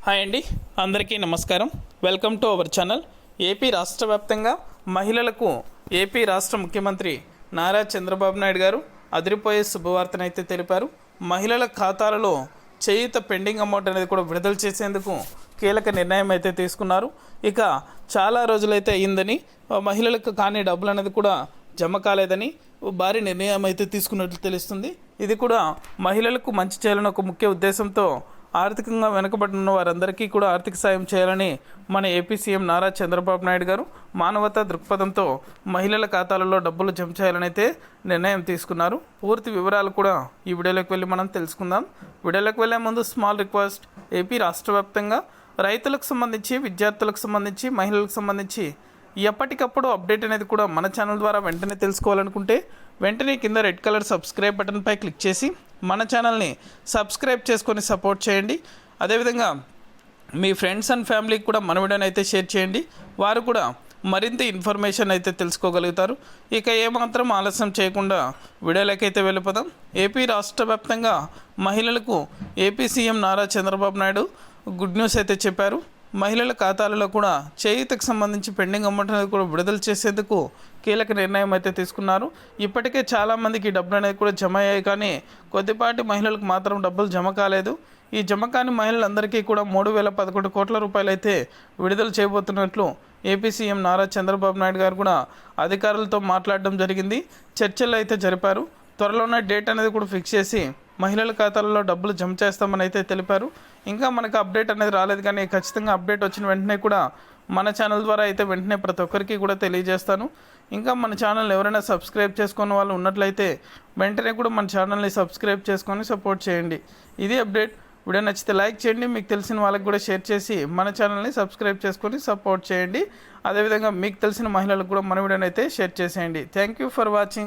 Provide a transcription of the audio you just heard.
Hi అండి, అందరికీ నమస్కారం. Welcome to our channel. AP రాష్ట్ర వ్యాప్తంగా మహిళలకు ఏపీ రాష్ట్ర ముఖ్యమంత్రి నారా చంద్రబాబు నాయుడు గారు అదిరిపోయే శుభవార్తనైతే తెలిపారు. మహిళల ఖాతాలలో చేయూత పెండింగ్ అమౌంట్ అనేది కూడా విడుదల చేసేందుకు కీలక నిర్ణయం అయితే తీసుకున్నారు. ఇక చాలా రోజులైతే అయ్యిందని, మహిళలకు కానీ డబ్బులు అనేది కూడా జమ కాలేదని భారీ నిర్ణయం అయితే తీసుకున్నట్లు తెలుస్తుంది. ఇది కూడా మహిళలకు మంచి చేయాలని ఒక ముఖ్య ఉద్దేశంతో ఆర్థికంగా వెనుకబడిన వారందరికీ కూడా ఆర్థిక సాయం చేయాలని మన ఏపీ సీఎం నారా చంద్రబాబు నాయుడు గారు మానవతా దృక్పథంతో మహిళల ఖాతాలలో డబ్బులు జమ చేయాలని అయితే నిర్ణయం తీసుకున్నారు. పూర్తి వివరాలు కూడా ఈ వీడియోలోకి వెళ్ళి మనం తెలుసుకుందాం. వీడియోలోకి వెళ్ళే ముందు స్మాల్ రిక్వెస్ట్: ఏపీ రాష్ట్ర వ్యాప్తంగా రైతులకు సంబంధించి, విద్యార్థులకు సంబంధించి, మహిళలకు సంబంధించి ఎప్పటికప్పుడు అప్డేట్ అనేది కూడా మన ఛానల్ ద్వారా వెంటనే తెలుసుకోవాలనుకుంటే వెంటనే కింద రెడ్ కలర్ సబ్స్క్రైబ్ బటన్పై క్లిక్ చేసి మన ఛానల్ని సబ్స్క్రైబ్ చేసుకొని సపోర్ట్ చేయండి. అదేవిధంగా మీ ఫ్రెండ్స్ అండ్ ఫ్యామిలీకి కూడా మన వీడియోని అయితే షేర్ చేయండి. వారు కూడా మరింత ఇన్ఫర్మేషన్ అయితే తెలుసుకోగలుగుతారు. ఇక ఏమాత్రం ఆలస్యం చేయకుండా వీడియోలోకి అయితే వెళ్ళిపోదాం. ఏపీ రాష్ట్ర వ్యాప్తంగా మహిళలకు AP CM Nara Chandrababu Naidu good news అయితే చెప్పారు. మహిళల ఖాతాలలో కూడా చేయూతకు సంబంధించి పెండింగ్ అమౌంట్ అనేది కూడా విడుదల చేసేందుకు కీలక నిర్ణయం అయితే తీసుకున్నారు. ఇప్పటికే చాలామందికి డబ్బులు అనేది కూడా జమ అయ్యాయి, కానీ కొద్దిపాటి మహిళలకు మాత్రం డబ్బులు జమ కాలేదు. ఈ జమ కాని మహిళలందరికీ కూడా 3,011 కోట్ల రూపాయలు అయితే విడుదల చేయబోతున్నట్లు ఏపీ సీఎం నారా చంద్రబాబు నాయుడు గారు కూడా అధికారులతో మాట్లాడడం జరిగింది. చర్చలు అయితే జరిపారు. త్వరలోనే డేట్ అనేది కూడా ఫిక్స్ చేసి మహిళల ఖాతాలలో డబ్బులు జమ చేస్తామని అయితే తెలిపారు. ఇంకా మనకు అప్డేట్ అనేది రాలేదు, కానీ ఖచ్చితంగా అప్డేట్ వచ్చిన వెంటనే కూడా మన ఛానల్ ద్వారా అయితే వెంటనే ప్రతి ఒక్కరికి కూడా తెలియజేస్తాను. ఇంకా మన ఛానల్ ఎవరైనా సబ్స్క్రైబ్ చేసుకున్న వాళ్ళు ఉన్నట్లయితే వెంటనే కూడా మన ఛానల్ని సబ్స్క్రైబ్ చేసుకొని సపోర్ట్ చేయండి. ఇది అప్డేట్. వీడియో నచ్చితే లైక్ చేయండి, మీకు తెలిసిన వాళ్ళకి కూడా షేర్ చేసి మన ఛానల్ని సబ్స్క్రైబ్ చేసుకొని సపోర్ట్ చేయండి. అదేవిధంగా మీకు తెలిసిన మహిళలకు కూడా మన వీడియోని అయితే షేర్ చేసేయండి. Thank you for watching.